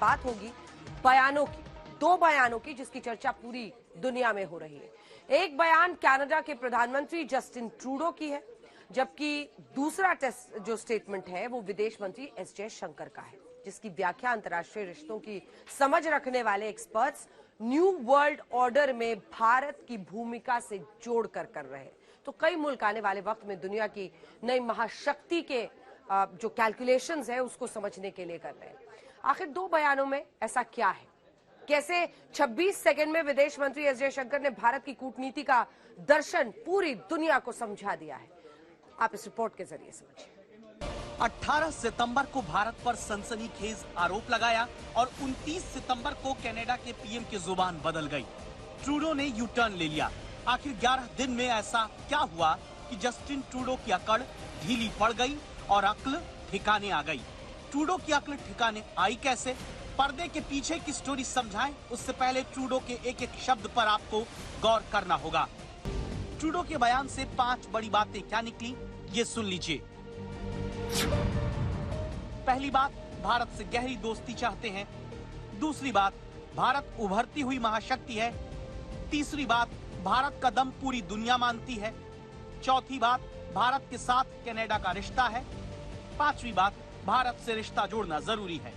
बात होगी बयानों की, दो बयानों की जिसकी चर्चा पूरी दुनिया में हो रही है। एक बयान कनाडा के प्रधानमंत्री जस्टिन ट्रूडो की है, जबकि दूसरा जो स्टेटमेंट है वो विदेश मंत्री एस जयशंकर का है, जिसकी व्याख्या अंतर्राष्ट्रीय रिश्तों की समझ रखने वाले एक्सपर्ट्स न्यू वर्ल्ड ऑर्डर में भारत की भूमिका से जोड़कर कर रहे हैं। तो कई मुल्क आने वाले वक्त में दुनिया की नई महाशक्ति के जो कैलकुलेशंस है उसको समझने के लिए कर रहे हैं। आखिर दो बयानों में ऐसा क्या है? कैसे 26 सेकंड में विदेश मंत्री एस जयशंकर ने भारत की कूटनीति का दर्शन पूरी दुनिया को समझा दिया है? आप इस रिपोर्ट के जरिए समझिए। 18 सितंबर को भारत पर सनसनीखेज आरोप लगाया और 29 सितंबर को कनाडा के पीएम की जुबान बदल गई। ट्रूडो ने यू टर्न ले लिया। आखिर 11 दिन में ऐसा क्या हुआ कि जस्टिन ट्रूडो की अकड़ ढीली पड़ गई और अक्ल ठिकाने आ गई? ट्रूडो की अक्ल ठिकाने आई कैसे? पर्दे के पीछे की स्टोरी समझाएं, उससे पहले ट्रूडो के एक एक शब्द पर आपको गौर करना होगा। ट्रूडो के बयान से 5 बड़ी बातें क्या निकली, ये सुन लीजिए। पहली बात, भारत से गहरी दोस्ती चाहते हैं। दूसरी बात, भारत उभरती हुई महाशक्ति है। तीसरी बात, भारत का दम पूरी दुनिया मानती है। चौथी बात, भारत के साथ कनाडा का रिश्ता है। पांचवी बात, भारत से रिश्ता जोड़ना जरूरी है।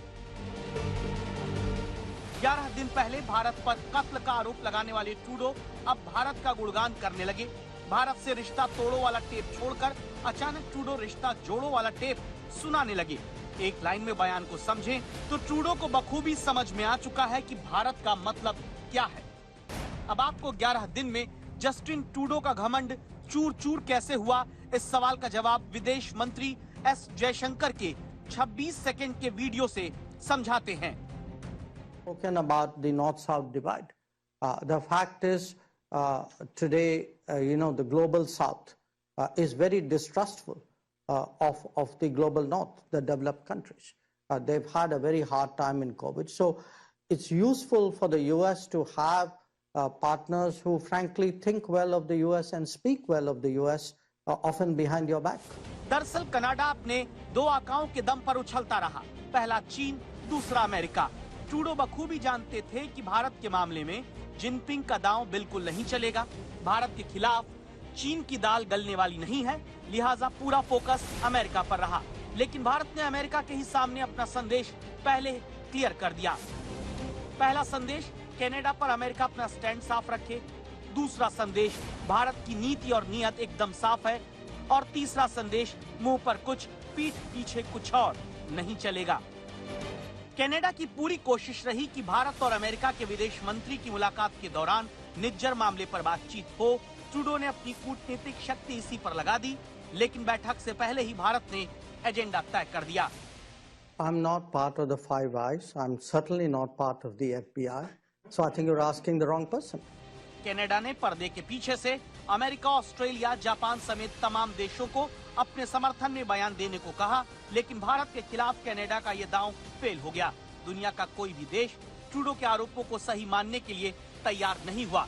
11 दिन पहले भारत पर कत्ल का आरोप लगाने वाले ट्रूडो अब भारत का गुणगान करने लगे। भारत से रिश्ता तोड़ो वाला टेप छोड़कर अचानक ट्रूडो रिश्ता जोड़ो वाला टेप सुनाने लगे। एक लाइन में बयान को समझें तो ट्रूडो को बखूबी समझ में आ चुका है कि भारत का मतलब क्या है। अब आपको 11 दिन में जस्टिन ट्रूडो का घमंड चूर चूर कैसे हुआ, इस सवाल का जवाब विदेश मंत्री एस जयशंकर के 26 सेकंड के वीडियो से समझाते हैं। Spoken about the North-South divide. The fact is, today, the global South is very distrustful of the global North, the developed countries. They've had a very hard time in COVID. So it's useful for the US to have partners who frankly think well of the US and speak well of the US, often behind your back. दरअसल Canada अपने दो आकाओं के दम पर उछलता रहा, पहला चीन, दूसरा अमेरिका। ट्रूडो बखूबी जानते थे कि भारत के मामले में जिनपिंग का दांव बिल्कुल नहीं चलेगा। भारत के खिलाफ चीन की दाल गलने वाली नहीं है, लिहाजा पूरा फोकस अमेरिका पर रहा। लेकिन भारत ने अमेरिका के ही सामने अपना संदेश पहले क्लियर कर दिया। पहला संदेश, कनाडा पर अमेरिका अपना स्टैंड साफ रखे। दूसरा संदेश, भारत की नीति और नीयत एकदम साफ है। और तीसरा संदेश, मुंह पर कुछ, पीठ पीछे कुछ और नहीं चलेगा। कनाडा की पूरी कोशिश रही कि भारत और अमेरिका के विदेश मंत्री की मुलाकात के दौरान निज्जर मामले पर बातचीत हो। ट्रूडो ने अपनी कूटनीतिक शक्ति इसी पर लगा दी, लेकिन बैठक से पहले ही भारत ने एजेंडा तय कर दिया। I'm not part of the Five Eyes. I'm certainly not part of the FBI. So I think you're asking the wrong person. Canada ने पर्दे के पीछे से अमेरिका, ऑस्ट्रेलिया, जापान समेत तमाम देशों को अपने समर्थन में बयान देने को कहा, लेकिन भारत के खिलाफ कनाडा का ये दांव फेल हो गया। दुनिया का कोई भी देश ट्रूडो के आरोपों को सही मानने के लिए तैयार नहीं हुआ।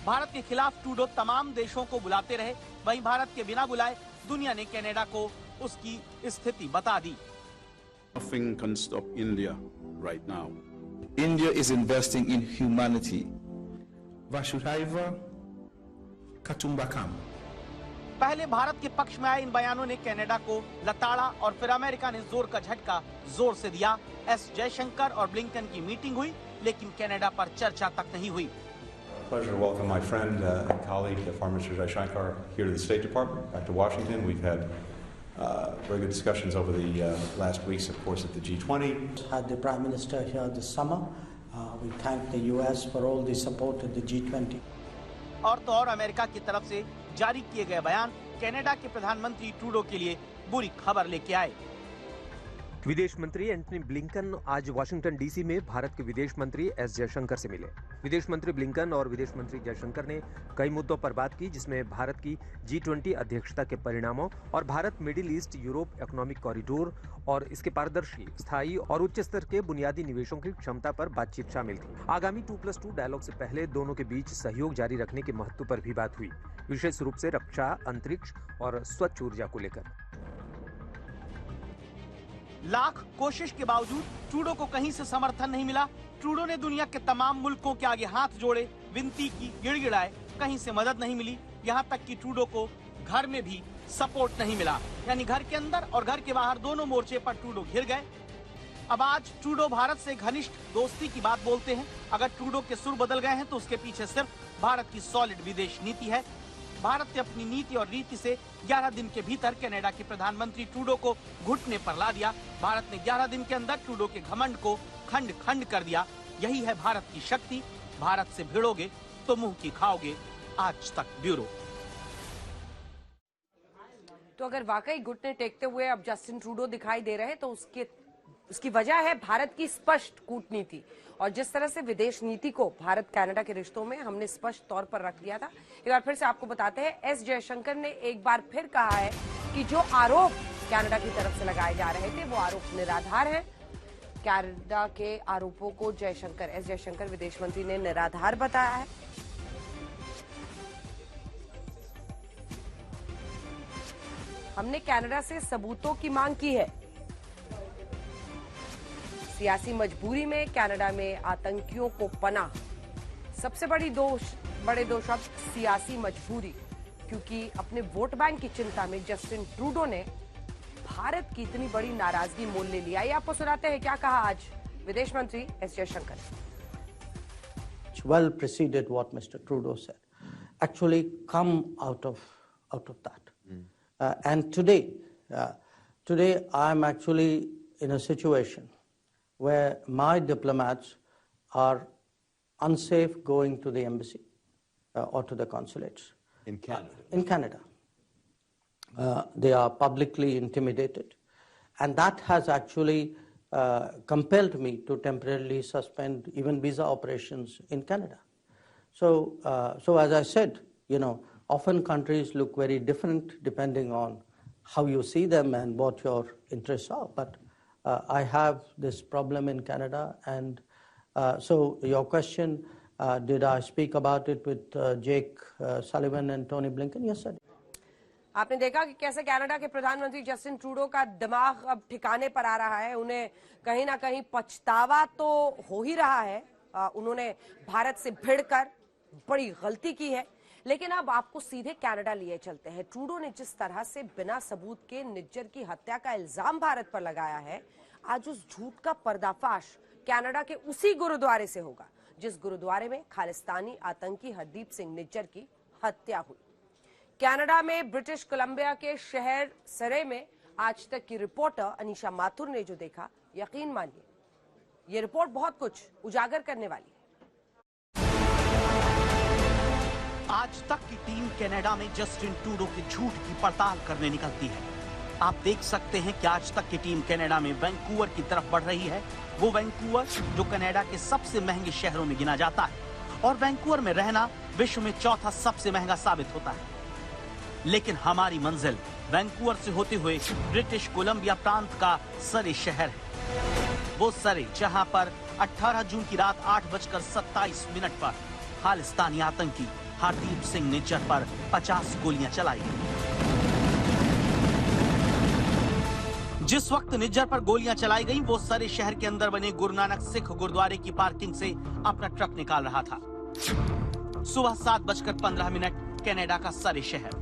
भारत के खिलाफ ट्रूडो तमाम देशों को बुलाते रहे, वहीं भारत के बिना बुलाए दुनिया ने कनाडा को उसकी स्थिति बता दी। Nothing can stop India right now. India is investing in humanity. Vashuraiva Katumbakam. पहले भारत के पक्ष में आए इन बयानों ने कनाडा को लताड़ा और फिर अमेरिका ने जोर का झटका जोर से दिया। एस जयशंकर और ब्लिंकन की मीटिंग हुई, लेकिन कनाडा पर चर्चा तक नहीं हुई। Pleasure to welcome my friend and colleague, Foreign Minister Jaishankar, here to the State Department, back to Washington. We've had very good discussions over the last weeks, of course, at the G20. Had the Prime Minister here this summer. We thank the US for all the support at the G20. और तो और America की तरफ से जारी किए गए बयान कनाडा के प्रधानमंत्री ट्रूडो के लिए बुरी खबर लेके आए। विदेश मंत्री एंटनी ब्लिंकन आज वाशिंगटन डीसी में भारत के विदेश मंत्री एस जयशंकर से मिले। विदेश मंत्री ब्लिंकन और विदेश मंत्री जयशंकर ने कई मुद्दों पर बात की, जिसमें भारत की G20 अध्यक्षता के परिणामों और Bharat middle east Europe economic corridor और इसके पारदर्शी, स्थायी और उच्च स्तर के बुनियादी निवेशों की क्षमता पर बातचीत शामिल थी। आगामी 2+2 डायलॉग से पहले दोनों के बीच सहयोग जारी रखने के महत्व पर भी बात हुई, विशेष रूप से रक्षा, अंतरिक्ष और स्वच्छ ऊर्जा को लेकर। लाख कोशिश के बावजूद ट्रूडो को कहीं से समर्थन नहीं मिला। ट्रूडो ने दुनिया के तमाम मुल्कों के आगे हाथ जोड़े, विनती की, गिड़गिड़ाए, कहीं से मदद नहीं मिली। यहाँ तक कि ट्रूडो को घर में भी सपोर्ट नहीं मिला, यानी घर के अंदर और घर के बाहर दोनों मोर्चे पर ट्रूडो घिर गए। अब आज ट्रूडो भारत से घनिष्ठ दोस्ती की बात बोलते हैं। अगर ट्रूडो के सुर बदल गए हैं तो उसके पीछे सिर्फ भारत की सॉलिड विदेश नीति है। भारत ने अपनी नीति और रीति से 11 दिन के भीतर कनाडा के प्रधानमंत्री ट्रूडो को घुटने पर ला दिया। भारत ने 11 दिन के अंदर ट्रूडो के घमंड को खंड खंड कर दिया। यही है भारत की शक्ति। भारत से भिड़ोगे तो मुंह की खाओगे। आज तक ब्यूरो। तो अगर वाकई घुटने टेकते हुए अब जस्टिन ट्रूडो दिखाई दे रहे हैं तो उसकी वजह है भारत की स्पष्ट कूटनीति और जिस तरह से विदेश नीति को भारत कनाडा के रिश्तों में हमने स्पष्ट तौर पर रख दिया था। एक बार फिर से आपको बताते हैं, एस जयशंकर ने एक बार फिर कहा है कि जो आरोप कनाडा की तरफ से लगाए जा रहे थे वो आरोप निराधार हैं। कनाडा के आरोपों को एस जयशंकर विदेश मंत्री ने निराधार बताया है। हमने कनाडा से सबूतों की मांग की है। सियासी मजबूरी में कनाडा में आतंकियों को पनाह। सबसे बड़े दो शब्द सियासी मजबूरी, क्योंकि अपने वोट बैंक की चिंता में जस्टिन ट्रूडो ने भारत की इतनी बड़ी नाराजगी मोल ले लिया। ये आपको सुनाते हैं क्या कहा आज विदेश मंत्री S Jaishankar. Well preceded what Mr. Trudeau said. Actually come out of that. And today I'm actually in a situation where my diplomats are unsafe going to the embassy or to the consulates. In Canada? In Canada. They are publicly intimidated. And that has actually compelled me to temporarily suspend even visa operations in Canada. So as I said, often countries look very different depending on how you see them and what your interests are. But I have this problem in Canada, and so your question, did I speak about it with Jake Sullivan and Tony Blinken? Yes, I did. आपने देखा कि कैसे Canada के प्रधानमंत्री Justin Trudeau का दिमाग अब ठिकाने पर आ रहा है। उन्हें कहीं ना कहीं पछतावा तो हो ही रहा है। उन्होंने भारत से भिड़कर बड़ी गलती की है, लेकिन अब आपको सीधे कनाडा लिए चलते हैं। ट्रूडो ने जिस तरह से बिना सबूत के निज्जर की हत्या का इल्जाम भारत पर लगाया है, आज उस झूठ का पर्दाफाश कनाडा के उसी गुरुद्वारे से होगा जिस गुरुद्वारे में खालिस्तानी आतंकी हरदीप सिंह निज्जर की हत्या हुई। कनाडा में ब्रिटिश कोलंबिया के शहर सरे में आज तक की रिपोर्टर अनीशा माथुर ने जो देखा, यकीन मानिए ये रिपोर्ट बहुत कुछ उजागर करने वाली है। आज तक की टीम कनाडा में जस्टिन ट्रूडो के झूठ की पड़ताल करने निकलती है। आप देख सकते हैं कि आज तक की टीम कनाडा में वैंकूवर की तरफ बढ़ रही है। वो वैंकूवर जो कनाडा के सबसे महंगे शहरों में गिना जाता है और वैंकूवर में रहना विश्व में चौथा सबसे महंगा साबित होता है। लेकिन हमारी मंजिल वैंकूवर से होते हुए ब्रिटिश कोलंबिया प्रांत का सरे शहर है। वो सरे जहां पर 18 जून की रात 8:27 पर खालिस्तानी आतंकी हरदीप सिंह निज्जर पर 50 गोलियां चलाई। जिस वक्त निज्जर पर गोलियां चलाई गईं, वो सरे शहर के अंदर बने गुरु नानक सिख गुरुद्वारे की पार्किंग से अपना ट्रक निकाल रहा था। सुबह 7:15 कनाडा का सरे शहर।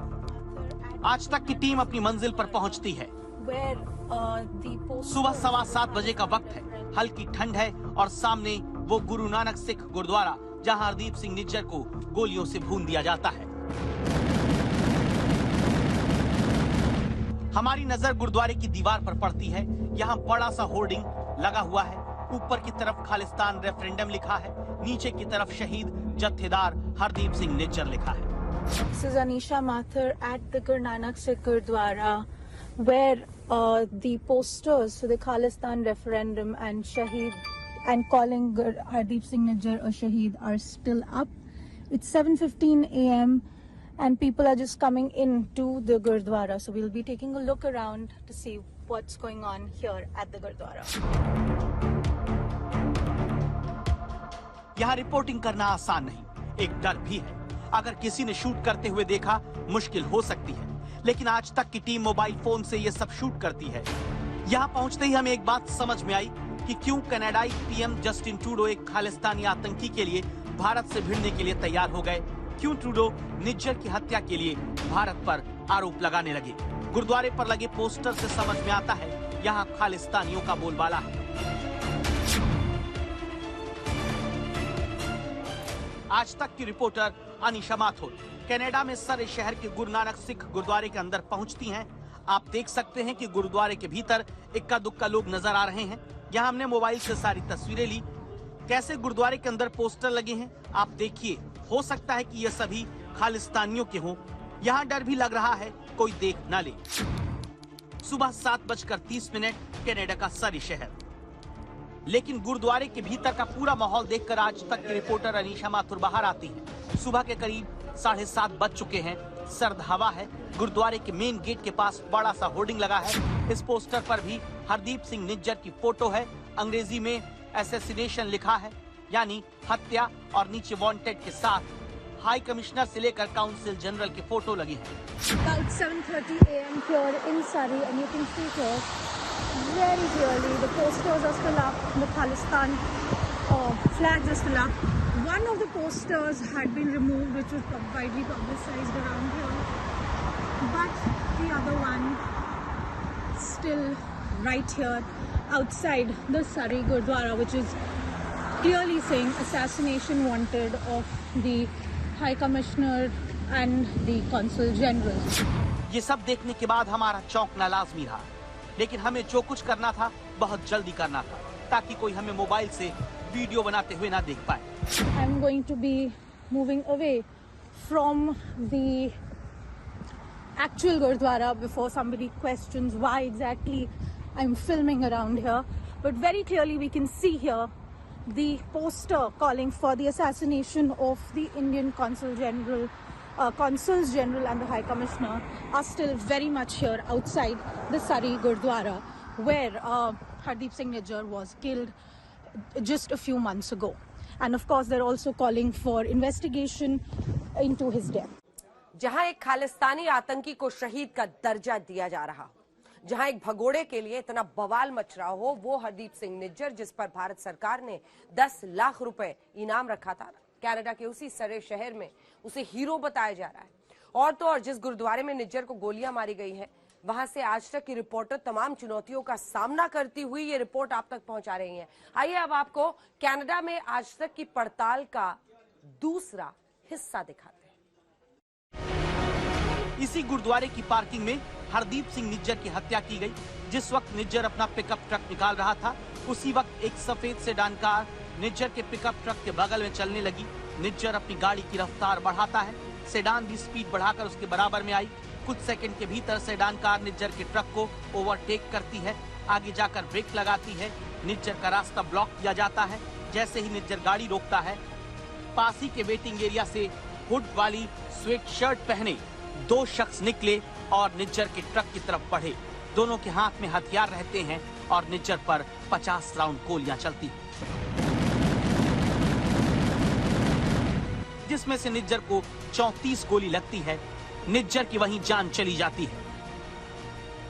आज तक की टीम अपनी मंजिल पर पहुंचती है। सुबह 7:15 बजे का वक्त है। हल्की ठंड है और सामने वो गुरु नानक सिख गुरुद्वारा जहां हरदीप सिंह निज्जर को गोलियों से भून दिया जाता है। हमारी नजर गुरुद्वारे की दीवार पर पड़ती है। यहाँ बड़ा सा होर्डिंग लगा हुआ है। ऊपर की तरफ खालिस्तान रेफरेंडम लिखा है, नीचे की तरफ शहीद जत्थेदार हरदीप सिंह निज्जर लिखा है। This is Anisha Mathur at the Guru Nanak Sikh Gurdwara, where the posters for the Khalistan referendum and Shaheed and calling Hardeep Singh Nijjar a Shaheed are still up. It's 7:15 a.m. and people are just coming in to the Gurdwara. So we'll be taking a look around to see what's going on here at the Gurdwara. यहाँ reporting करना आसान नहीं, एक डर भी है। अगर किसी ने शूट करते हुए देखा, मुश्किल हो सकती है, लेकिन आज तक की टीम मोबाइल फोन से ये सब शूट करती है। यहाँ पहुंचते ही हमें एक बात समझ में आई कि क्यों कनाडाई पीएम जस्टिन ट्रूडो एक खालिस्तानी आतंकी के लिए भारत से भिड़ने के लिए तैयार हो गए। क्यों ट्रूडो निज्जर की हत्या के लिए भारत पर आरोप लगाने लगे। गुरुद्वारे पर लगे पोस्टर से समझ में आता है यहाँ खालिस्तानियों का बोलबाला है। आज तक की रिपोर्टर अनीशा माथुर कनाडा में सरे शहर के गुरु नानक सिख गुरुद्वारे के अंदर पहुंचती हैं। आप देख सकते हैं कि गुरुद्वारे के भीतर इक्का दुक्का लोग नजर आ रहे हैं। यहाँ हमने मोबाइल से सारी तस्वीरें ली। कैसे गुरुद्वारे के अंदर पोस्टर लगे हैं आप देखिए। हो सकता है कि ये सभी खालिस्तानियों के हों। यहाँ डर भी लग रहा है कोई देख न ले। सुबह 7:30 कनाडा का सरी शहर, लेकिन गुरुद्वारे के भीतर का पूरा माहौल देखकर आज तक की रिपोर्टर अनीशा माथुर बाहर आती है। सुबह के करीब 7:30 बज चुके हैं। सर्द हवा है। गुरुद्वारे के मेन गेट के पास बड़ा सा होर्डिंग लगा है। इस पोस्टर पर भी हरदीप सिंह निज्जर की फोटो है। अंग्रेजी में असैसिनेशन लिखा है, यानी हत्या, और नीचे वांटेड के साथ हाई कमिश्नर से लेकर काउंसिल जनरल की फोटो लगी है। About 7:30 a.m. here in Surrey, and you can see here very clearly the posters are still up, the Khalistan flags are still up. One of the posters had been removed, which was widely publicized around here, but the other one still right here outside the Surrey Gurdwara, which is clearly saying assassination wanted of the High Commissioner and the Consul General. ये सब देखने के बाद हमारा चौंकना लाजमी रहा, लेकिन हमें जो कुछ करना था बहुत जल्दी करना था, ताकि कोई हमें मोबाइल से वीडियो बनाते हुए ना देख पाए। I'm going to be moving away from the actual Gurdwara before somebody questions why exactly I'm filming around here. But very clearly we can see here the poster calling for the assassination of the Indian Consul General, Consuls General and the High Commissioner are still very much here outside the Surrey Gurdwara, where Hardeep Singh Nijjar was killed just a few months ago. And of course they're also calling for investigation into his death. जहां एक खालिस्तानी आतंकी को शहीद का दर्जा दिया जा रहा हो, जहां एक भगोड़े के लिए इतना बवाल मच रहा हो, वो हरदीप सिंह निज्जर जिस पर भारत सरकार ने 10 लाख रुपए इनाम रखा था, कनाडा के उसी सरे शहर में उसे हीरो बताया जा रहा है। और तो और जिस गुरुद्वारे में निज्जर को गोलियां मारी गई हैं, वहां से आज तक की रिपोर्टर तमाम चुनौतियों का सामना करती हुई ये रिपोर्ट आप तक पहुंचा रही हैं। आइए अब आपको कनाडा में आज तक की पड़ताल का दूसरा हिस्सा दिखाते हैं। इसी गुरुद्वारे की पार्किंग में हरदीप सिंह निज्जर की हत्या की गई। जिस वक्त निज्जर अपना पिकअप ट्रक निकाल रहा था, उसी वक्त एक सफेद सेडान कार निज्जर के पिकअप ट्रक के बगल में चलने लगी। निज्जर अपनी गाड़ी की रफ्तार बढ़ाता है। सेडान भी स्पीड बढ़ाकर उसके बराबर में आई। कुछ सेकंड के भीतर सेडान कार निज्जर के ट्रक को ओवरटेक करती है। आगे जाकर ब्रेक लगाती है। निज्जर का रास्ता ब्लॉक किया जाता है। जैसे ही निज्जर गाड़ी रोकता है, पास ही के वेटिंग एरिया से हुड वाली स्वेट शर्ट पहने 2 शख्स निकले और निज्जर के ट्रक की तरफ बढ़े। दोनों के हाथ में हथियार रहते हैं और निज्जर पर 50 राउंड गोलियां चलती हैं, जिसमें से निज्जर को 34 गोली लगती है। निज्जर की वहीं जान चली जाती है।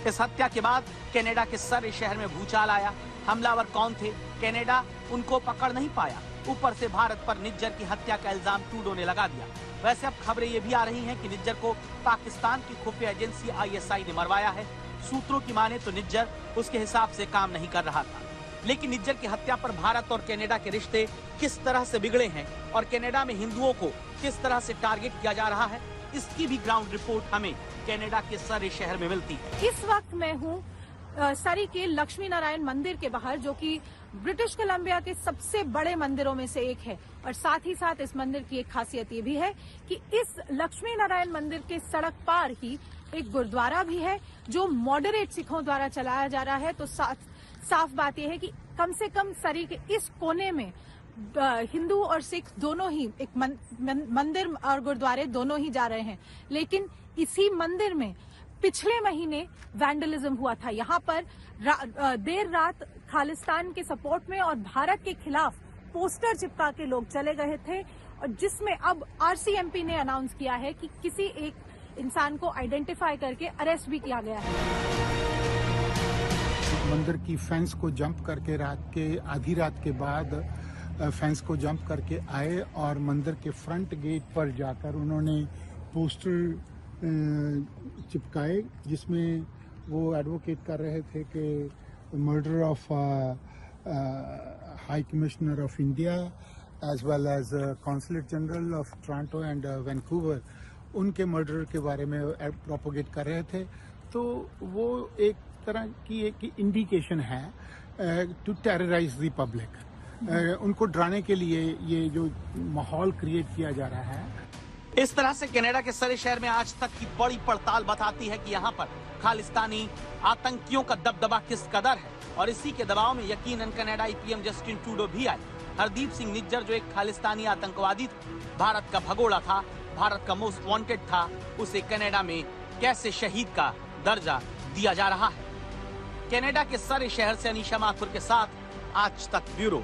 इस हत्या के बाद कनाडा के सरे शहर में भूचाल आया। हमलावर कौन थे, कनाडा उनको पकड़ नहीं पाया। ऊपर से भारत पर निज्जर की हत्या का इल्जाम ट्रूडो ने लगा दिया। वैसे अब खबरें ये भी आ रही हैं कि निज्जर को पाकिस्तान की खुफिया एजेंसी ISI ने मरवाया है। सूत्रों की माने तो निज्जर उसके हिसाब से काम नहीं कर रहा था। लेकिन निज्जर की हत्या पर भारत और कनाडा के रिश्ते किस तरह से बिगड़े हैं और कनाडा में हिंदुओं को किस तरह से टारगेट किया जा रहा है, इसकी भी ग्राउंड रिपोर्ट हमें कनाडा के सरे शहर में मिलती है। इस वक्त मैं हूँ सरी के लक्ष्मी नारायण मंदिर के बाहर, जो कि ब्रिटिश कोलंबिया के सबसे बड़े मंदिरों में से एक है। और साथ ही साथ इस मंदिर की एक खासियत ये भी है कि इस लक्ष्मी नारायण मंदिर के सड़क पार ही एक गुरुद्वारा भी है, जो मॉडरेट सिखों द्वारा चलाया जा रहा है। तो साफ बात यह है कि कम से कम सरी के इस कोने में हिंदू और सिख दोनों ही, एक मंदिर और गुरुद्वारे दोनों ही जा रहे हैं। लेकिन इसी मंदिर में पिछले महीने वैंडलिज्म हुआ था। यहाँ पर देर रात खालिस्तान के सपोर्ट में और भारत के खिलाफ पोस्टर चिपका के लोग चले गए थे, और जिसमें अब RCMP ने अनाउंस किया है कि किसी एक इंसान को आइडेंटिफाई करके अरेस्ट भी किया गया है। मंदिर की फेंस को जंप करके आधी रात के बाद फेंस को जंप करके आए और मंदिर के फ्रंट गेट पर जाकर उन्होंने पोस्टर चिपकाए जिसमें वो एडवोकेट कर रहे थे कि murder of high commissioner of India as well as consulate general of Toronto and Vancouver, उनके मर्डर के बारे में प्रोपोगेट कर रहे थे। तो वो एक तरह की एक इंडिकेशन है टू टेरराइज द पब्लिक। उनको डराने के लिए ये जो माहौल क्रिएट किया जा रहा है। इस तरह से कनाडा के सरे शहर में आज तक की बड़ी पड़ताल बताती है कि यहाँ पर खालिस्तानी आतंकियों का दबदबा किस कदर है, और इसी के दबाव में यकीनन कनाडाई पीएम जस्टिन ट्रूडो भी आए। हरदीप सिंह निज्जर जो एक खालिस्तानी आतंकवादी था, भारत का भगोड़ा था, भारत का मोस्ट वांटेड था, उसे कनाडा में कैसे शहीद का दर्जा दिया जा रहा है। कनाडा के सरे शहर से अनीशा माथुर के साथ आज तक ब्यूरो।